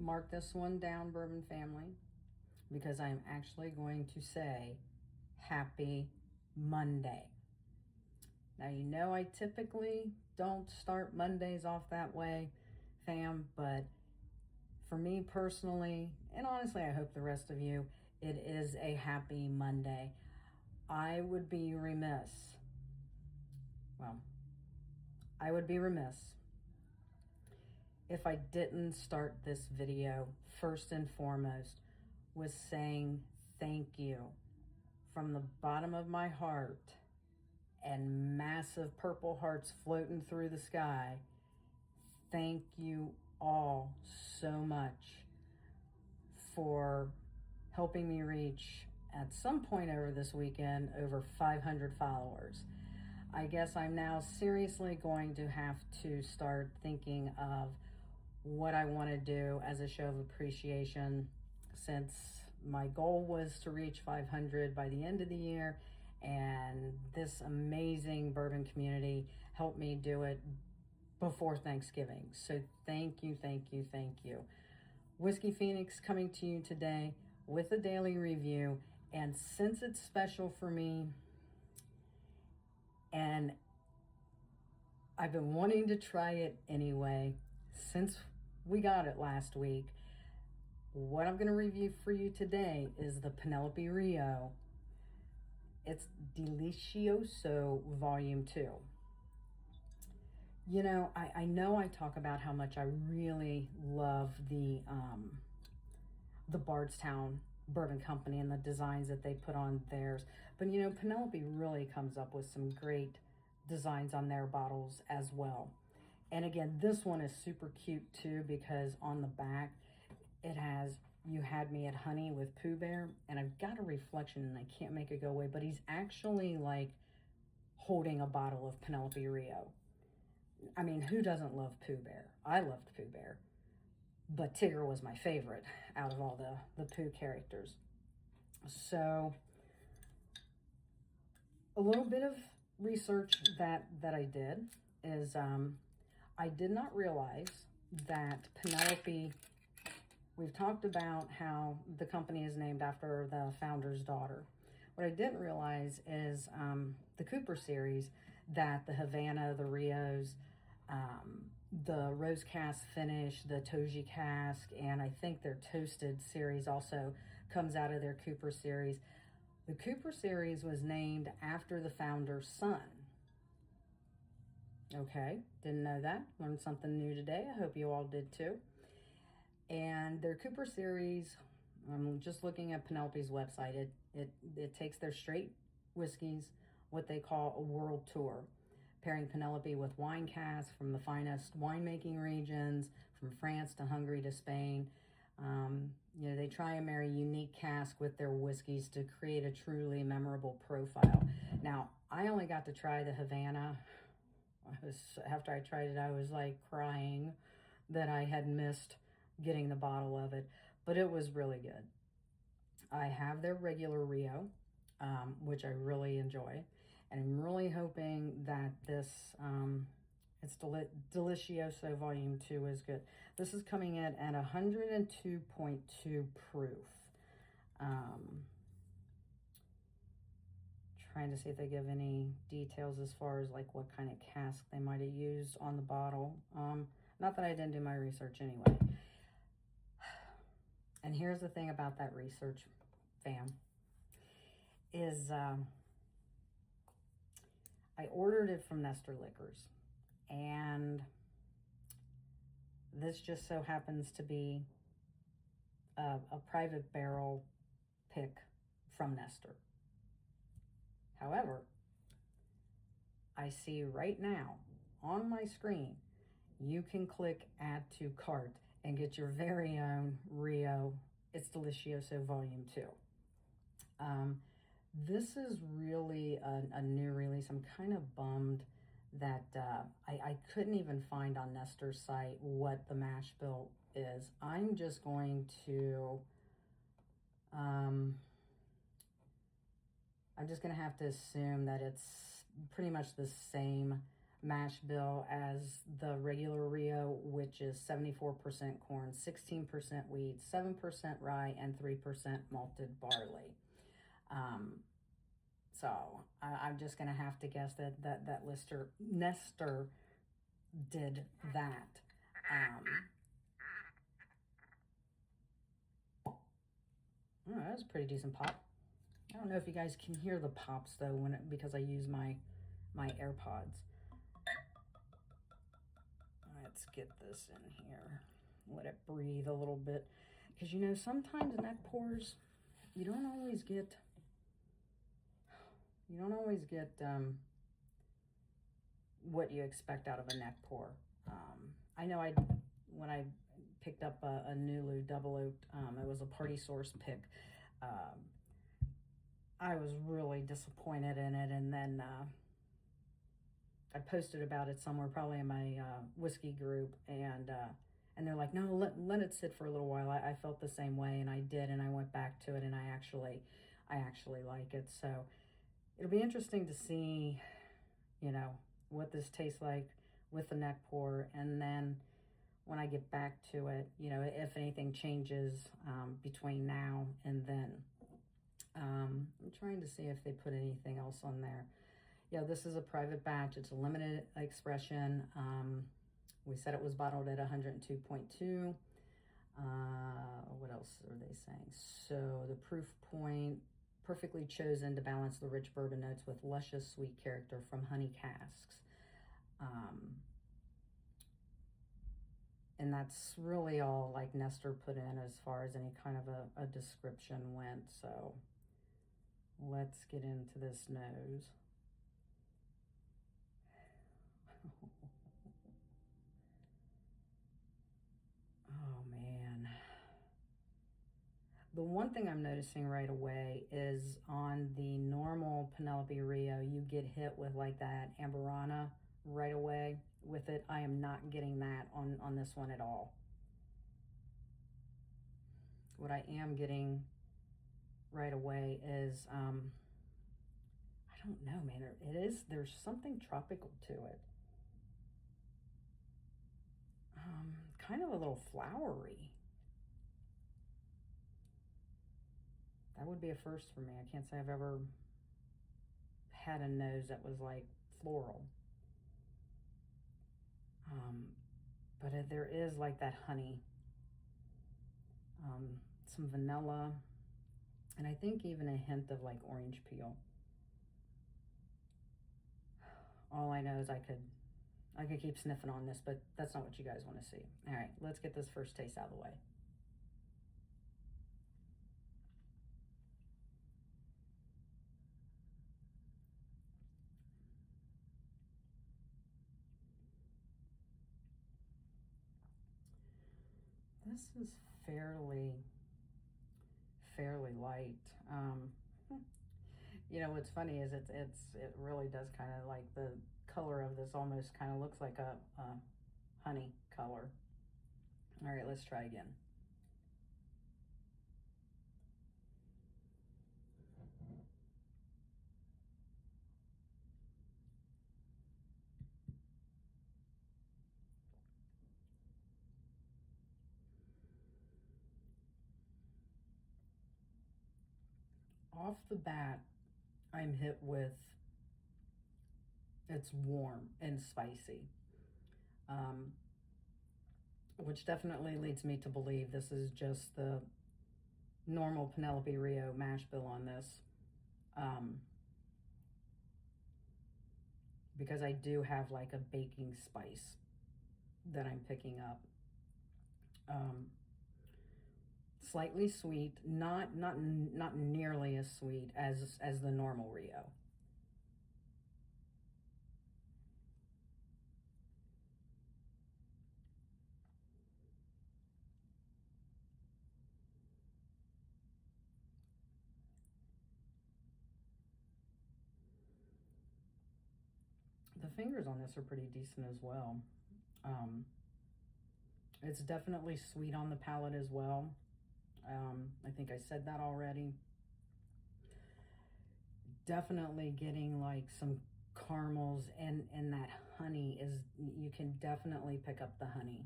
mark this one down, Bourbon family, because I'm actually going to say Happy Monday. Now, you know I typically don't start Mondays off that way, fam, but for me personally, and honestly, I hope the rest of you, it is a happy Monday. I would be remiss, well, I would be remiss if I didn't start this video first and foremost with saying thank you from the bottom of my heart, and massive purple hearts floating through the sky. Thank you all so much for helping me reach, at some point over this weekend, over 500 followers. I guess I'm now seriously going to have to start thinking of what I want to do as a show of appreciation, since my goal was to reach 500 by the end of the year, and this amazing bourbon community helped me do it before Thanksgiving. So thank you, thank you, thank you. Whiskey Phoenix coming to you today with a daily review, and since it's special for me, and I've been wanting to try it anyway since we got it last week, what I'm going to review for you today is the Penelope Rio. It's Delicioso Volume 2. You know I talk about how much I really love the Bardstown Bourbon Company and the designs that they put on theirs. But you know, Penelope really comes up with some great designs on their bottles as well. And again, this one is super cute too, because on the back it has "You Had Me at Honey" with Pooh Bear, and I've got a reflection and I can't make it go away, but he's actually like holding a bottle of Penelope Rio. I mean, who doesn't love Pooh Bear? I loved Pooh Bear, but Tigger was my favorite out of all the Pooh characters. So a little bit of research that I did is I did not realize that Penelope, we've talked about how the company is named after the founder's daughter. What I didn't realize is the Cooper series, that the Havana, the Rios, the Rose Cask Finish, the Toji Cask, and I think their Toasted series also comes out of their Cooper series. The Cooper series was named after the founder's son. Okay, didn't know that. Learned something new today. I hope you all did too. And their Cooper series, I'm just looking at Penelope's website, it takes their straight whiskeys, what they call a world tour, pairing Penelope with wine casks from the finest winemaking regions, from France to Hungary to Spain. You know, they try and marry unique casks with their whiskeys to create a truly memorable profile. Now, I only got to try the Havana. After I tried it, I was like crying that I had missed getting the bottle of it, but it was really good. I have their regular Rio, which I really enjoy, and I'm really hoping that this it's Delicioso Volume 2 is good. This is coming in at 102.2 proof. Trying to see if they give any details as far as like what kind of cask they might have used on the bottle. Not that I didn't do my research anyway. And here's the thing about that research, fam, is I ordered it from Nestor Liquors, and this just so happens to be a private barrel pick from Nestor. However, I see right now on my screen, you can click Add to Cart and get your very own Rio. It's Delicioso Volume 2. This is really a new release. I'm kind of bummed that I couldn't even find on Nestor's site what the mash bill is. I'm just going to have to assume that it's pretty much the same mash bill as the regular Rio, which is 74% corn, 16% wheat, 7% rye, and 3% malted barley. So I'm just going to have to guess that Nestor did that. Oh, that was a pretty decent pop. I don't know if you guys can hear the pops though because I use my AirPods. Let's get this in here. Let it breathe a little bit. Because, you know, sometimes neck pours, you don't always get what you expect out of a neck pour. I know when I picked up a Nulu double oaked, it was a Party Source pick. I was really disappointed in it, and then I posted about it somewhere, probably in my whiskey group, and they're like, no, let it sit for a little while. I felt the same way, and I did, and I went back to it, and I actually like it. So it'll be interesting to see, you know, what this tastes like with the neck pour, and then when I get back to it, you know, if anything changes between now and then. I'm trying to see if they put anything else on there. Yeah, this is a private batch. It's a limited expression. We said it was bottled at 102.2. What else are they saying? So the proof point, perfectly chosen to balance the rich bourbon notes with luscious sweet character from honey casks. And that's really all like Nestor put in as far as any kind of a description went. So let's get into this nose. Oh man. The one thing I'm noticing right away is on the normal Penelope Rio, you get hit with like that Amberana right away with it. I am not getting that on this one at all. What I am getting right away is, I don't know, man. There's something tropical to it. Kind of a little flowery. That would be a first for me. I can't say I've ever had a nose that was like floral. But there is like that honey, some vanilla, and I think even a hint of like orange peel. All I know is I could keep sniffing on this, but that's not what you guys want to see. All right, let's get this first taste out of the way. This is fairly light. You know, what's funny is it really does kind of like the color of this almost kind of looks like a honey color. All right, let's try again. Off the bat, I'm hit with, it's warm and spicy, which definitely leads me to believe this is just the normal Penelope Rio mash bill on this, because I do have like a baking spice that I'm picking up. Slightly sweet, not nearly as sweet as the normal Rio. The fingers on this are pretty decent as well. It's definitely sweet on the palate as well. I think I said that already. Definitely getting like some caramels and that honey is, you can definitely pick up the honey,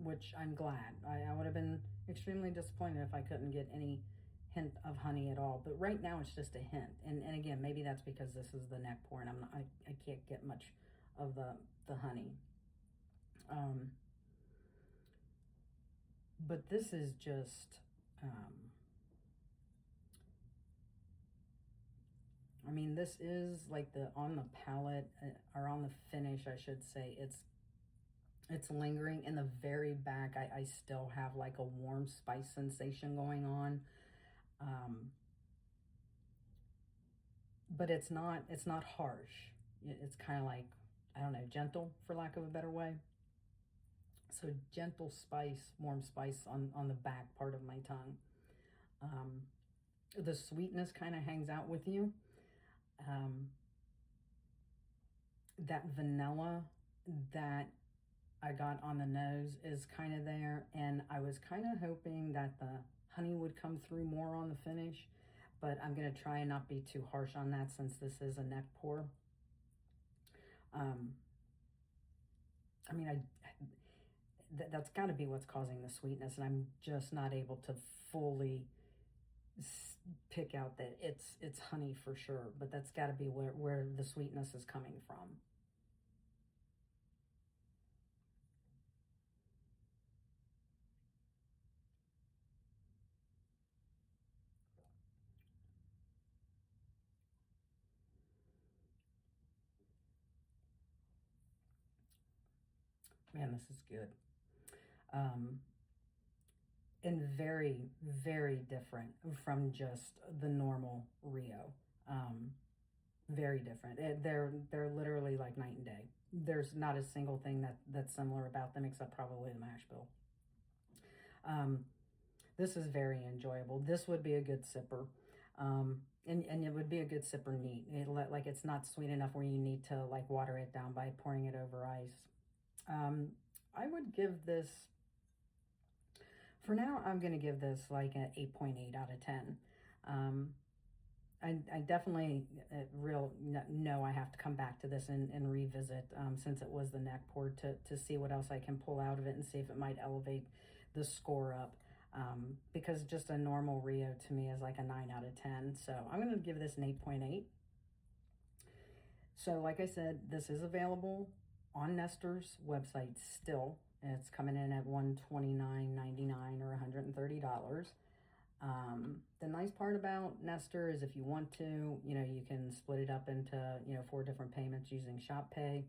which I'm glad. I would have been extremely disappointed if I couldn't get any hint of honey at all. But right now it's just a hint. And again, maybe that's because this is the neck pour and I can't get much of the honey. But this is just, I mean, this is like on the palate, or on the finish, I should say, it's lingering in the very back. I still have like a warm spice sensation going on. But it's not harsh. It's kind of like, I don't know, gentle, for lack of a better way. So gentle spice, warm spice on the back part of my tongue. The sweetness kind of hangs out with you. That vanilla that I got on the nose is kind of there, and I was kind of hoping that the honey would come through more on the finish, but I'm going to try and not be too harsh on that since this is a neck pour. I mean, that's got to be what's causing the sweetness, and I'm just not able to fully pick out that it's honey for sure, but that's got to be where the sweetness is coming from. Man, this is good. And very, very different from just the normal Rio. Very different. They're literally like night and day. There's not a single thing that's similar about them except probably the mash bill. This is very enjoyable. This would be a good sipper. And it would be a good sipper neat. Like it's not sweet enough where you need to like water it down by pouring it over ice. I would give this, for now, I'm going to give this like an 8.8 out of 10. I definitely know I have to come back to this and revisit, since it was the neck pour, to see what else I can pull out of it and see if it might elevate the score up. Because just a normal Rio to me is like a 9 out of 10. So I'm going to give this an 8.8. So like I said, this is available on Nestor's website still. It's coming in at $129.99 or $130. The nice part about Nestor is if you want to, you can split it up into, 4 different payments using Shop Pay.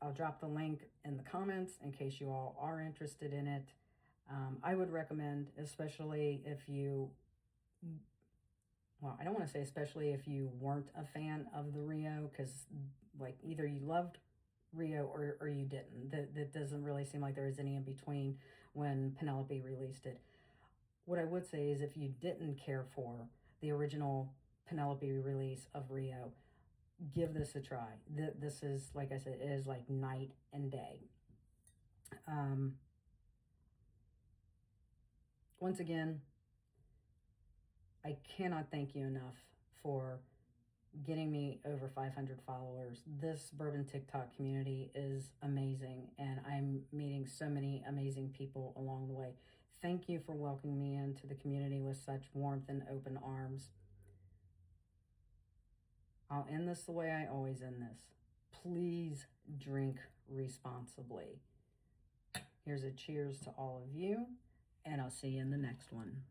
I'll drop the link in the comments in case you all are interested in it. I would recommend, especially if you, well, I don't want to say especially if you weren't a fan of the Rio, because like either you loved Rio or you didn't. That doesn't really seem like there is any in between when Penelope released it. What I would say is if you didn't care for the original Penelope release of Rio, give this a try. This is, like I said, it is like night and day. Once again, I cannot thank you enough for getting me over 500 followers. This bourbon TikTok community is amazing, and I'm meeting so many amazing people along the way. Thank you for welcoming me into the community with such warmth and open arms. I'll end this the way I always end this. Please drink responsibly. Here's a cheers to all of you, and I'll see you in the next one.